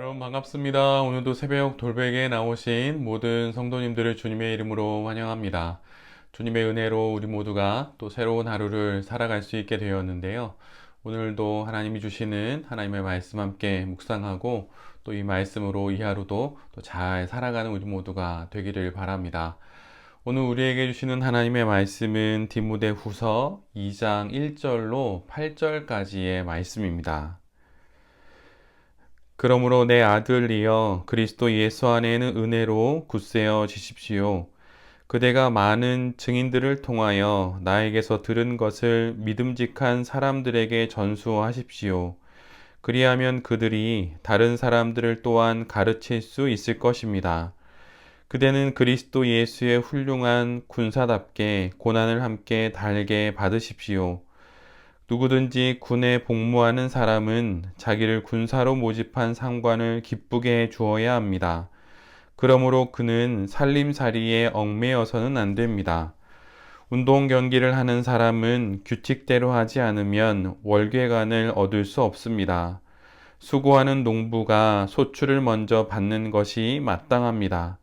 여러분 반갑습니다. 오늘도 새벽 돌베개에 나오신 모든 성도님들을 주님의 이름으로 환영합니다. 주님의 은혜로 우리 모두가 또 새로운 하루를 살아갈 수 있게 되었는데요. 오늘도 하나님이 주시는 하나님의 말씀 함께 묵상하고 또 이 말씀으로 이 하루도 또 잘 살아가는 우리 모두가 되기를 바랍니다. 오늘 우리에게 주시는 하나님의 말씀은 디모데후서 2장 1절로 8절까지의 말씀입니다. 그러므로 내 아들이여 그리스도 예수 안에는 은혜로 굳세어 지십시오. 그대가 많은 증인들을 통하여 나에게서 들은 것을 믿음직한 사람들에게 전수하십시오. 그리하면 그들이 다른 사람들을 또한 가르칠 수 있을 것입니다. 그대는 그리스도 예수의 훌륭한 군사답게 고난을 함께 달게 받으십시오. 누구든지 군에 복무하는 사람은 자기를 군사로 모집한 상관을 기쁘게 해 주어야 합니다. 그러므로 그는 살림살이에 얽매여서는 안 됩니다. 운동 경기를 하는 사람은 규칙대로 하지 않으면 월계관을 얻을 수 없습니다. 수고하는 농부가 소출을 먼저 받는 것이 마땅합니다.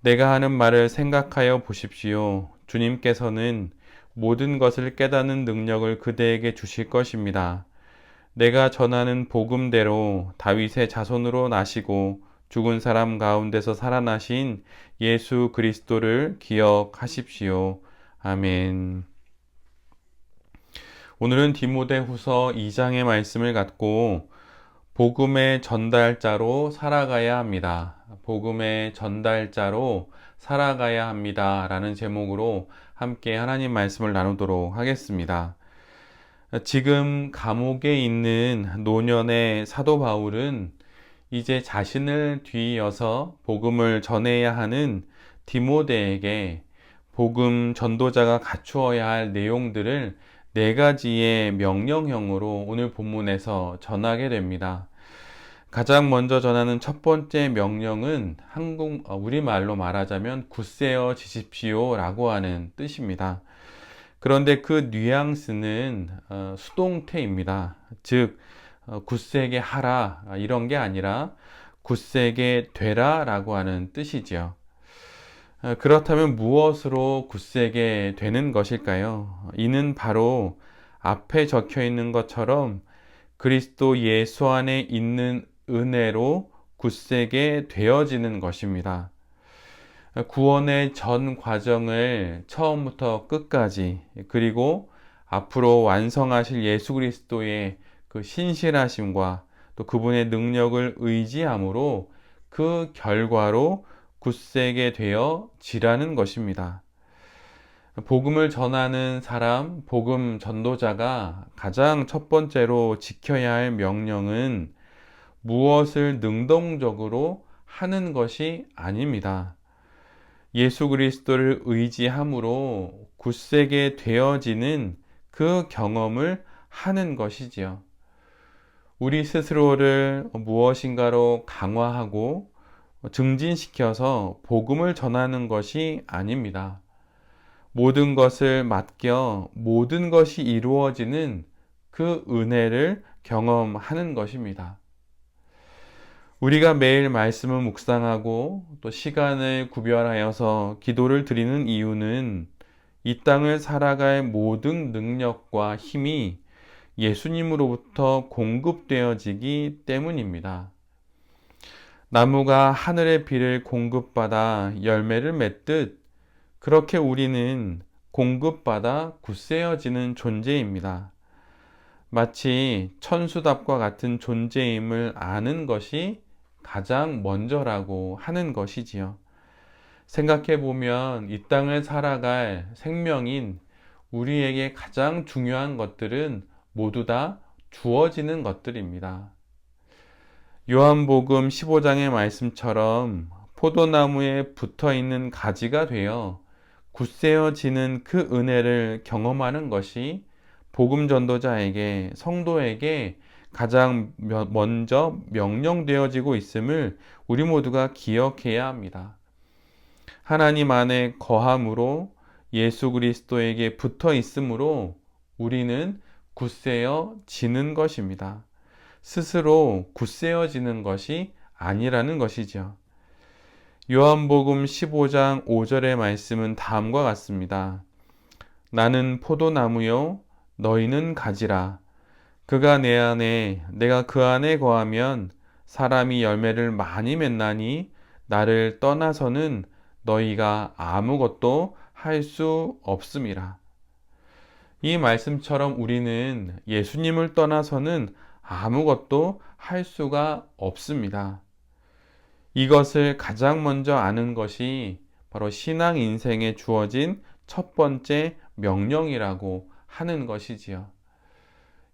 내가 하는 말을 생각하여 보십시오. 주님께서는 모든 것을 깨닫는 능력을 그대에게 주실 것입니다. 내가 전하는 복음대로 다윗의 자손으로 나시고 죽은 사람 가운데서 살아나신 예수 그리스도를 기억하십시오. 아멘. 오늘은 디모데후서 2장의 말씀을 갖고 복음의 전달자로 살아가야 합니다. 복음의 전달자로 살아가야 합니다. 라는 제목으로 함께 하나님 말씀을 나누도록 하겠습니다. 지금 감옥에 있는 노년의 사도 바울은 이제 자신을 뒤이어서 복음을 전해야 하는 디모데에게 복음 전도자가 갖추어야 할 내용들을 네 가지의 명령형으로 오늘 본문에서 전하게 됩니다. 가장 먼저 전하는 첫 번째 명령은 우리말로 말하자면 굳세어 지십시오 라고 하는 뜻입니다. 그런데 그 뉘앙스는 수동태입니다. 즉 굳세게 하라 이런 게 아니라 굳세게 되라 라고 하는 뜻이죠. 그렇다면 무엇으로 굳세게 되는 것일까요? 이는 바로 앞에 적혀 있는 것처럼 그리스도 예수 안에 있는 은혜로 굳세게 되어지는 것입니다. 구원의 전 과정을 처음부터 끝까지 그리고 앞으로 완성하실 예수 그리스도의 그 신실하심과 또 그분의 능력을 의지함으로 그 결과로 굳세게 되어지라는 것입니다. 복음을 전하는 사람, 복음 전도자가 가장 첫 번째로 지켜야 할 명령은 무엇을 능동적으로 하는 것이 아닙니다. 예수 그리스도를 의지함으로 굳세게 되어지는 그 경험을 하는 것이지요. 우리 스스로를 무엇인가로 강화하고 증진시켜서 복음을 전하는 것이 아닙니다. 모든 것을 맡겨 모든 것이 이루어지는 그 은혜를 경험하는 것입니다. 우리가 매일 말씀을 묵상하고 또 시간을 구별하여서 기도를 드리는 이유는 이 땅을 살아갈 모든 능력과 힘이 예수님으로부터 공급되어지기 때문입니다. 나무가 하늘의 비를 공급받아 열매를 맺듯 그렇게 우리는 공급받아 굳세어지는 존재입니다. 마치 천수답과 같은 존재임을 아는 것이 가장 먼저라고 하는 것이지요. 생각해 보면 이 땅을 살아갈 생명인 우리에게 가장 중요한 것들은 모두 다 주어지는 것들입니다. 요한복음 15장의 말씀처럼 포도나무에 붙어 있는 가지가 되어 굳세어지는 그 은혜를 경험하는 것이 복음 전도자에게, 성도에게 가장 먼저 명령되어지고 있음을 우리 모두가 기억해야 합니다. 하나님 안에 거함으로 예수 그리스도에게 붙어 있으므로 우리는 굳세어지는 것입니다. 스스로 굳세어지는 것이 아니라는 것이죠. 요한복음 15장 5절의 말씀은 다음과 같습니다. 나는 포도나무요 너희는 가지라. 그가 내 안에 내가 그 안에 거하면 사람이 열매를 많이 맺나니 나를 떠나서는 너희가 아무것도 할 수 없음이라. 이 말씀처럼 우리는 예수님을 떠나서는 아무것도 할 수가 없습니다. 이것을 가장 먼저 아는 것이 바로 신앙 인생에 주어진 첫 번째 명령이라고 하는 것이지요.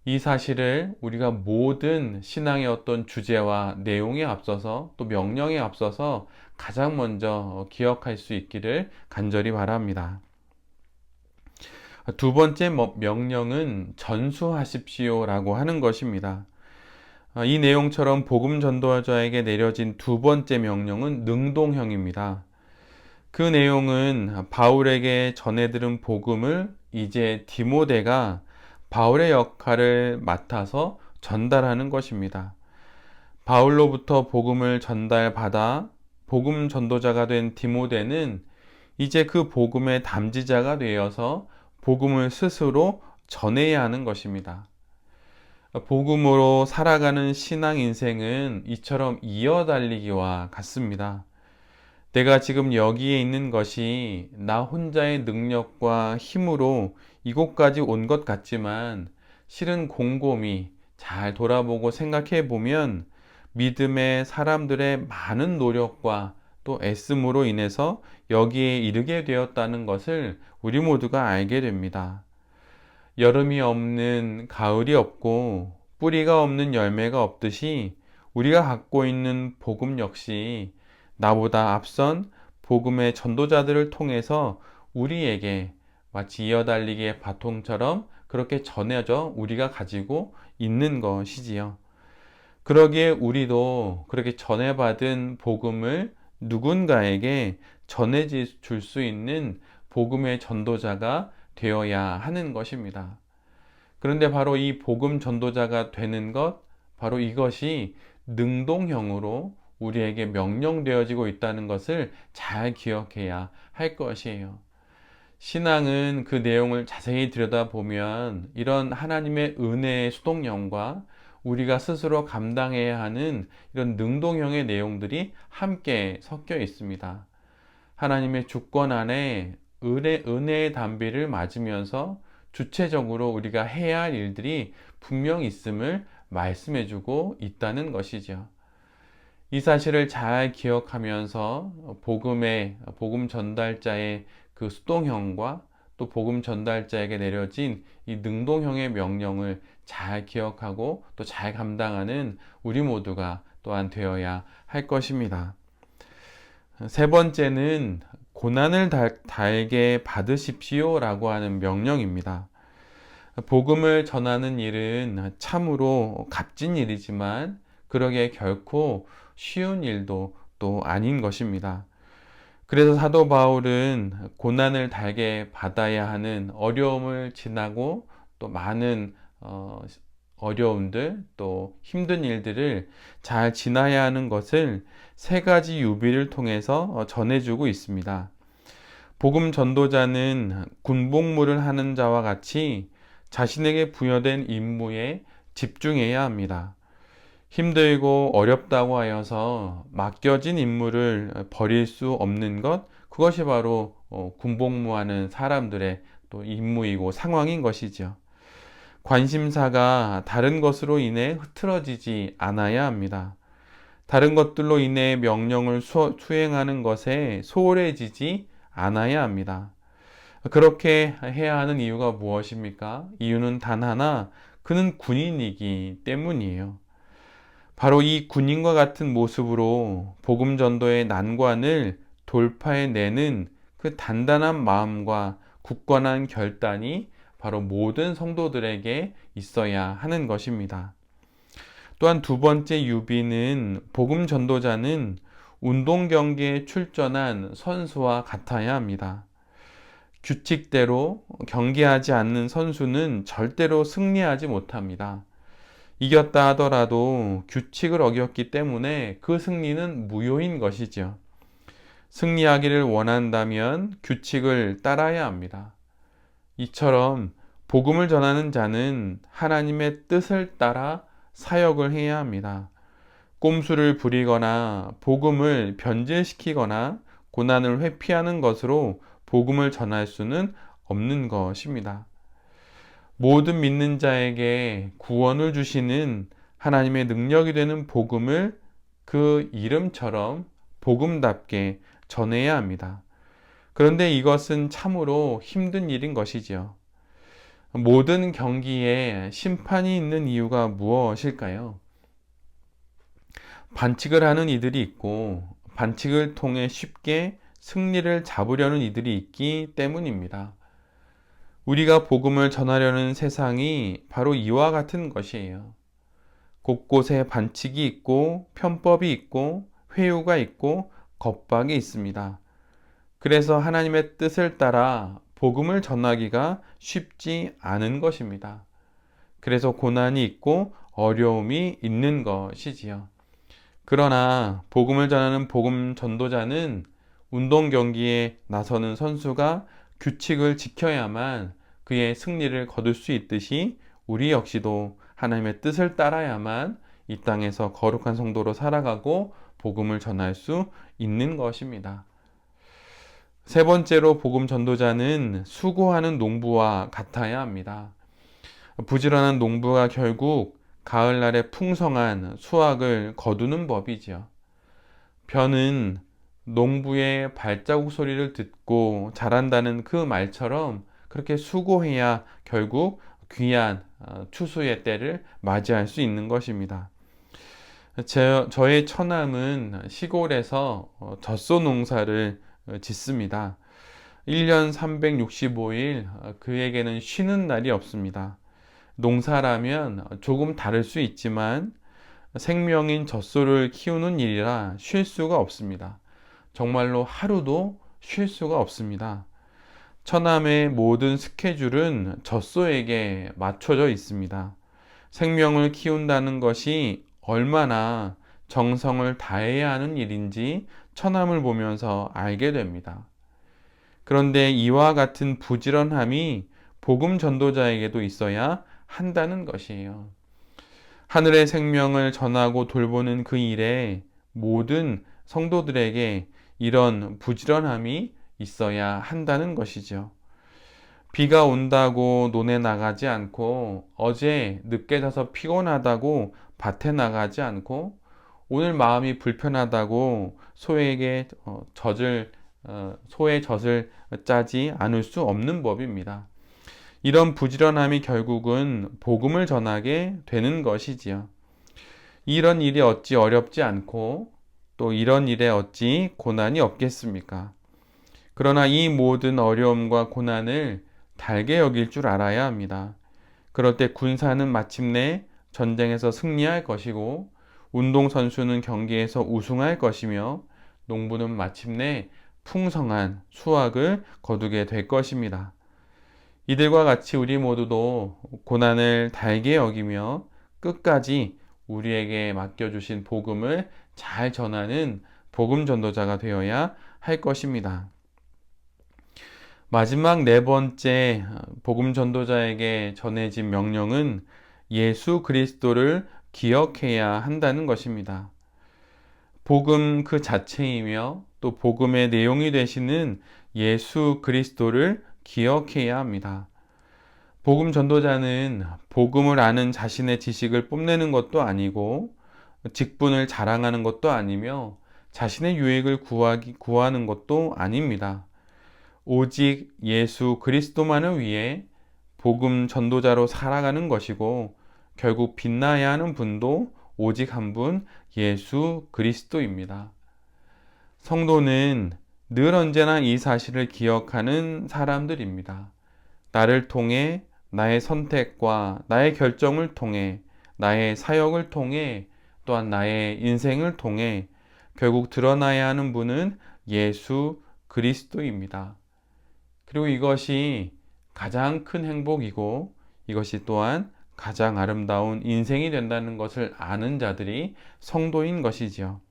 이 사실을 우리가 모든 신앙의 어떤 주제와 내용에 앞서서 또 명령에 앞서서 가장 먼저 기억할 수 있기를 간절히 바랍니다. 두 번째 명령은 전수하십시오라고 하는 것입니다. 이 내용처럼 복음 전도자에게 내려진 두 번째 명령은 능동형입니다. 그 내용은 바울에게 전해들은 복음을 이제 디모데가 바울의 역할을 맡아서 전달하는 것입니다. 바울로부터 복음을 전달받아 복음 전도자가 된 디모데는 이제 그 복음의 담지자가 되어서 복음을 스스로 전해야 하는 것입니다. 복음으로 살아가는 신앙 인생은 이처럼 이어달리기와 같습니다. 내가 지금 여기에 있는 것이 나 혼자의 능력과 힘으로 이곳까지 온 것 같지만 실은 곰곰이 잘 돌아보고 생각해 보면 믿음의 사람들의 많은 노력과 또 애씀으로 인해서 여기에 이르게 되었다는 것을 우리 모두가 알게 됩니다. 여름이 없는 가을이 없고 뿌리가 없는 열매가 없듯이 우리가 갖고 있는 복음 역시 나보다 앞선 복음의 전도자들을 통해서 우리에게 마치 이어달리기의 바통처럼 그렇게 전해져 우리가 가지고 있는 것이지요. 그러기에 우리도 그렇게 전해받은 복음을 누군가에게 전해줄 수 있는 복음의 전도자가 되어야 하는 것입니다. 그런데 바로 이 복음 전도자가 되는 것, 바로 이것이 능동형으로 우리에게 명령되어지고 있다는 것을 잘 기억해야 할 것이에요. 신앙은 그 내용을 자세히 들여다보면 이런 하나님의 은혜의 수동령과 우리가 스스로 감당해야 하는 이런 능동형의 내용들이 함께 섞여 있습니다. 하나님의 주권 안에 은혜의 담비를 맞으면서 주체적으로 우리가 해야 할 일들이 분명 있음을 말씀해주고 있다는 것이죠. 이 사실을 잘 기억하면서 복음 전달자의 그 수동형과 또 복음 전달자에게 내려진 이 능동형의 명령을 잘 기억하고 또 잘 감당하는 우리 모두가 또한 되어야 할 것입니다. 세 번째는 고난을 달게 받으십시오라고 하는 명령입니다. 복음을 전하는 일은 참으로 값진 일이지만 그러기에 결코 쉬운 일도 또 아닌 것입니다. 그래서 사도 바울은 고난을 달게 받아야 하는 어려움을 지나고 또 많은 어려움들 또 힘든 일들을 잘 지나야 하는 것을 세 가지 유비를 통해서 전해주고 있습니다. 복음 전도자는 군복무를 하는 자와 같이 자신에게 부여된 임무에 집중해야 합니다. 힘들고 어렵다고 하여서 맡겨진 임무를 버릴 수 없는 것, 그것이 바로 군복무하는 사람들의 또 임무이고 상황인 것이죠. 관심사가 다른 것으로 인해 흐트러지지 않아야 합니다. 다른 것들로 인해 명령을 수행하는 것에 소홀해지지 않아야 합니다. 그렇게 해야 하는 이유가 무엇입니까? 이유는 단 하나, 그는 군인이기 때문이에요. 바로 이 군인과 같은 모습으로 복음 전도의 난관을 돌파해내는 그 단단한 마음과 굳건한 결단이 바로 모든 성도들에게 있어야 하는 것입니다. 또한 두 번째 유비는 복음 전도자는 운동 경기에 출전한 선수와 같아야 합니다. 규칙대로 경기하지 않는 선수는 절대로 승리하지 못합니다. 이겼다 하더라도 규칙을 어겼기 때문에 그 승리는 무효인 것이죠. 승리하기를 원한다면 규칙을 따라야 합니다. 이처럼 복음을 전하는 자는 하나님의 뜻을 따라 사역을 해야 합니다. 꼼수를 부리거나 복음을 변질시키거나 고난을 회피하는 것으로 복음을 전할 수는 없는 것입니다. 모든 믿는 자에게 구원을 주시는 하나님의 능력이 되는 복음을 그 이름처럼 복음답게 전해야 합니다. 그런데 이것은 참으로 힘든 일인 것이지요. 모든 경기에 심판이 있는 이유가 무엇일까요? 반칙을 하는 이들이 있고 반칙을 통해 쉽게 승리를 잡으려는 이들이 있기 때문입니다. 우리가 복음을 전하려는 세상이 바로 이와 같은 것이에요. 곳곳에 반칙이 있고 편법이 있고 회유가 있고 겁박이 있습니다. 그래서 하나님의 뜻을 따라 복음을 전하기가 쉽지 않은 것입니다. 그래서 고난이 있고 어려움이 있는 것이지요. 그러나 복음을 전하는 복음 전도자는 운동 경기에 나서는 선수가 규칙을 지켜야만 그의 승리를 거둘 수 있듯이 우리 역시도 하나님의 뜻을 따라야만 이 땅에서 거룩한 성도로 살아가고 복음을 전할 수 있는 것입니다. 세 번째로 복음 전도자는 수고하는 농부와 같아야 합니다. 부지런한 농부가 결국 가을날에 풍성한 수확을 거두는 법이지요. 벼는 농부의 발자국 소리를 듣고 자란다는 그 말처럼 그렇게 수고해야 결국 귀한 추수의 때를 맞이할 수 있는 것입니다. 저의 처남은 시골에서 젖소 농사를 짓습니다. 1년 365일 그에게는 쉬는 날이 없습니다. 농사라면 조금 다를 수 있지만 생명인 젖소를 키우는 일이라 쉴 수가 없습니다. 정말로 하루도 쉴 수가 없습니다. 처남의 모든 스케줄은 젖소에게 맞춰져 있습니다. 생명을 키운다는 것이 얼마나 정성을 다해야 하는 일인지 처남을 보면서 알게 됩니다. 그런데 이와 같은 부지런함이 복음 전도자에게도 있어야 한다는 것이에요. 하늘의 생명을 전하고 돌보는 그 일에 모든 성도들에게 이런 부지런함이 있어야 한다는 것이죠. 비가 온다고 논에 나가지 않고 어제 늦게 자서 피곤하다고 밭에 나가지 않고 오늘 마음이 불편하다고 소의 젖을 짜지 않을 수 없는 법입니다. 이런 부지런함이 결국은 복음을 전하게 되는 것이지요. 이런 일이 어찌 어렵지 않고 또 이런 일에 어찌 고난이 없겠습니까? 그러나 이 모든 어려움과 고난을 달게 여길 줄 알아야 합니다. 그럴 때 군사는 마침내 전쟁에서 승리할 것이고 운동선수는 경기에서 우승할 것이며 농부는 마침내 풍성한 수확을 거두게 될 것입니다. 이들과 같이 우리 모두도 고난을 달게 여기며 끝까지 우리에게 맡겨주신 복음을 잘 전하는 복음 전도자가 되어야 할 것입니다. 마지막 네 번째 복음 전도자에게 전해진 명령은 예수 그리스도를 기억해야 한다는 것입니다. 복음 그 자체이며 또 복음의 내용이 되시는 예수 그리스도를 기억해야 합니다. 복음 전도자는 복음을 아는 자신의 지식을 뽐내는 것도 아니고 직분을 자랑하는 것도 아니며 자신의 유익을 구하는 것도 아닙니다. 오직 예수 그리스도만을 위해 복음 전도자로 살아가는 것이고 결국 빛나야 하는 분도 오직 한 분 예수 그리스도입니다. 성도는 늘 언제나 이 사실을 기억하는 사람들입니다. 나를 통해 나의 선택과 나의 결정을 통해 나의 사역을 통해 또한 나의 인생을 통해 결국 드러나야 하는 분은 예수 그리스도입니다. 그리고 이것이 가장 큰 행복이고 이것이 또한 가장 아름다운 인생이 된다는 것을 아는 자들이 성도인 것이지요.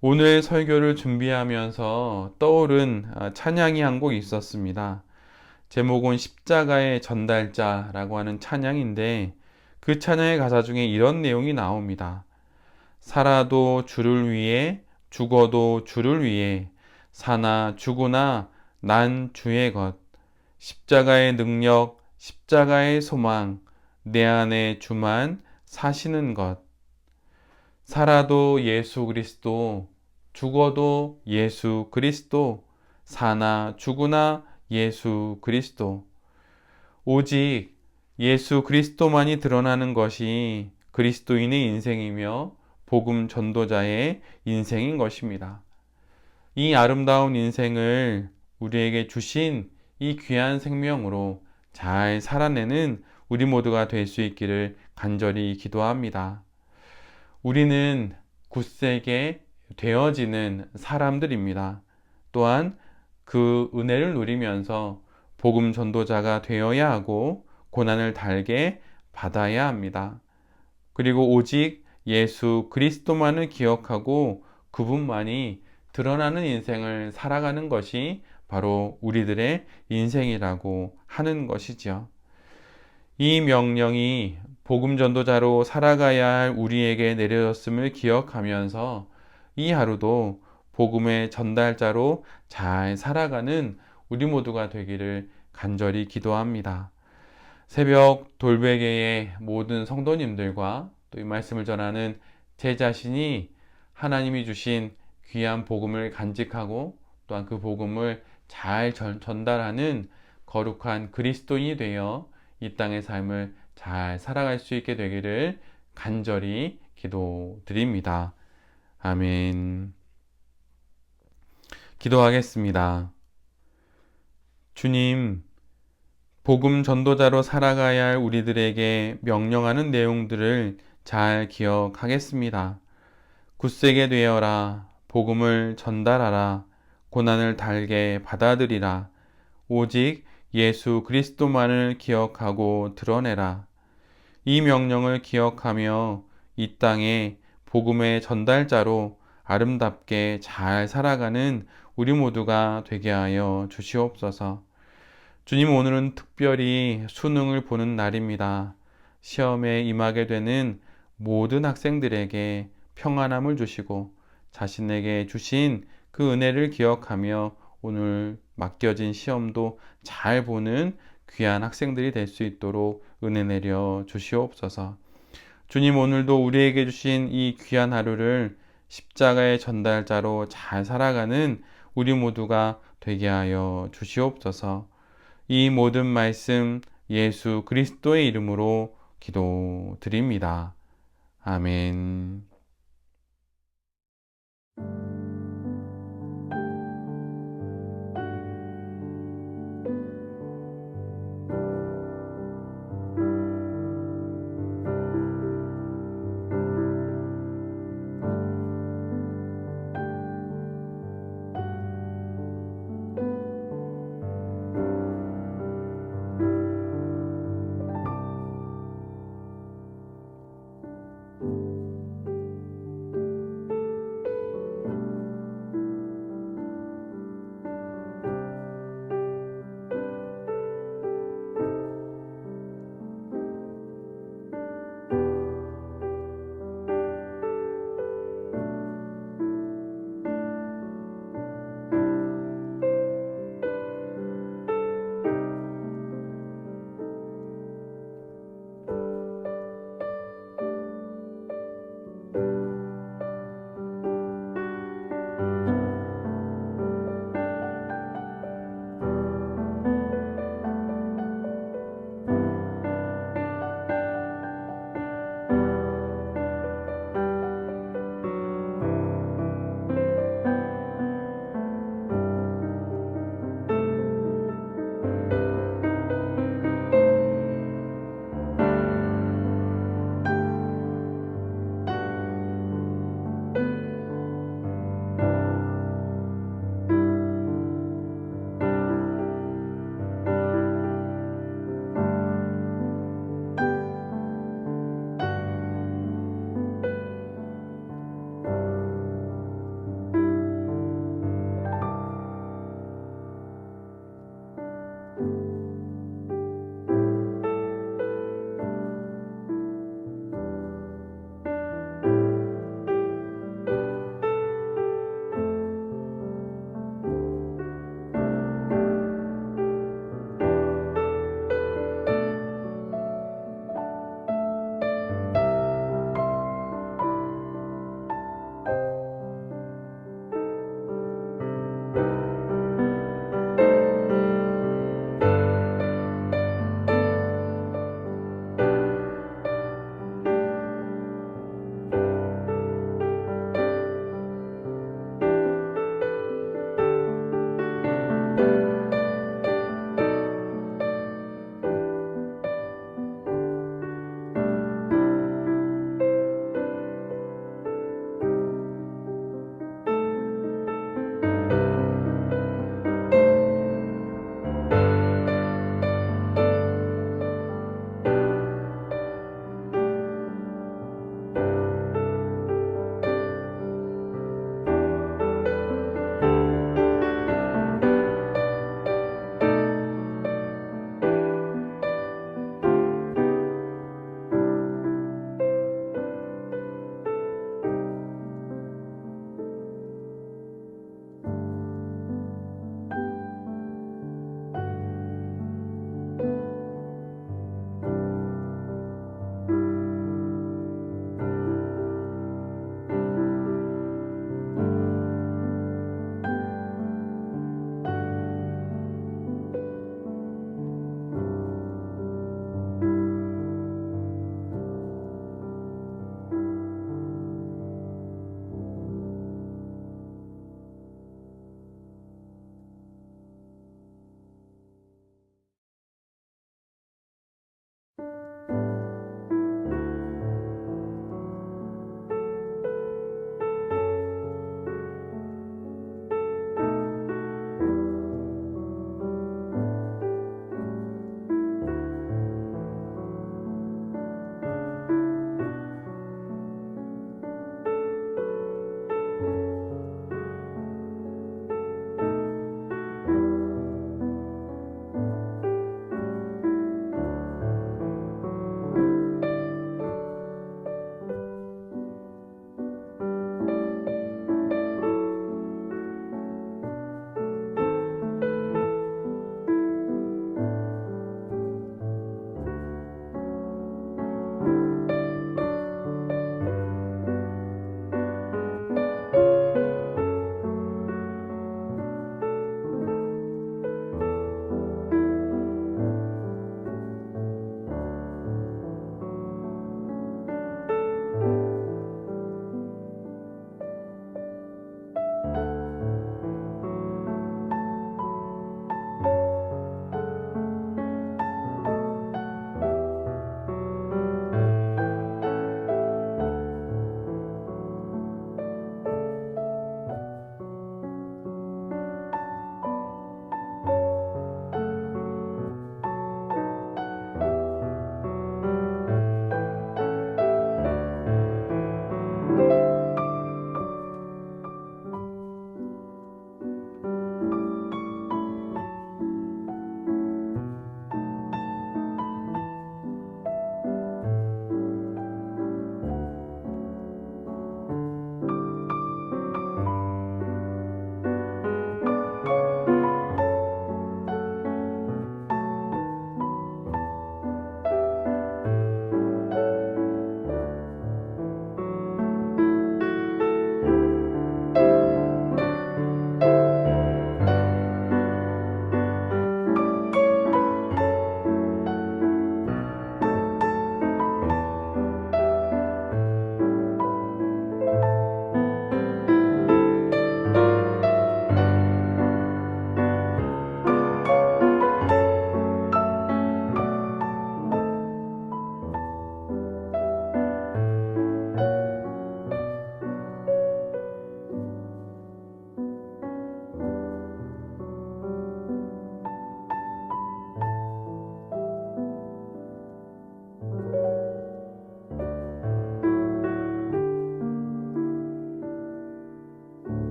오늘 설교를 준비하면서 떠오른 찬양이 한 곡 있었습니다. 제목은 십자가의 전달자라고 하는 찬양인데, 그 찬양의 가사 중에 이런 내용이 나옵니다. 살아도 주를 위해, 죽어도 주를 위해, 사나 죽으나 난 주의 것. 십자가의 능력, 십자가의 소망, 내 안에 주만 사시는 것. 살아도 예수 그리스도, 죽어도 예수 그리스도, 사나 죽으나 예수 그리스도. 오직 예수 그리스도만이 드러나는 것이 그리스도인의 인생이며 복음 전도자의 인생인 것입니다. 이 아름다운 인생을 우리에게 주신 이 귀한 생명으로 잘 살아내는 우리 모두가 될 수 있기를 간절히 기도합니다. 우리는 굳세게 되어지는 사람들입니다. 또한 그 은혜를 누리면서 복음 전도자가 되어야 하고 고난을 달게 받아야 합니다. 그리고 오직 예수 그리스도만을 기억하고 그분만이 드러나는 인생을 살아가는 것이 바로 우리들의 인생이라고 하는 것이죠. 이 명령이 복음 전도자로 살아가야 할 우리에게 내려졌음을 기억하면서 이 하루도 복음의 전달자로 잘 살아가는 우리 모두가 되기를 간절히 기도합니다. 새벽 돌베개의 모든 성도님들과 또 이 말씀을 전하는 제 자신이 하나님이 주신 귀한 복음을 간직하고 또한 그 복음을 잘 전달하는 거룩한 그리스도인이 되어 이 땅의 삶을 잘 살아갈 수 있게 되기를 간절히 기도드립니다. 아멘. 기도하겠습니다. 주님, 복음 전도자로 살아가야 할 우리들에게 명령하는 내용들을 잘 기억하겠습니다. 굳세게 되어라, 복음을 전달하라, 고난을 달게 받아들이라, 오직 예수 그리스도만을 기억하고 드러내라. 이 명령을 기억하며 이 땅에 복음의 전달자로 아름답게 잘 살아가는 우리 모두가 되게 하여 주시옵소서. 주님, 오늘은 특별히 수능을 보는 날입니다. 시험에 임하게 되는 모든 학생들에게 평안함을 주시고 자신에게 주신 그 은혜를 기억하며 오늘 맡겨진 시험도 잘 보는 귀한 학생들이 될 수 있도록 은혜 내려 주시옵소서. 주님, 오늘도 우리에게 주신 이 귀한 하루를 십자가의 전달자로 잘 살아가는 우리 모두가 되게 하여 주시옵소서. 이 모든 말씀 예수 그리스도의 이름으로 기도드립니다. 아멘.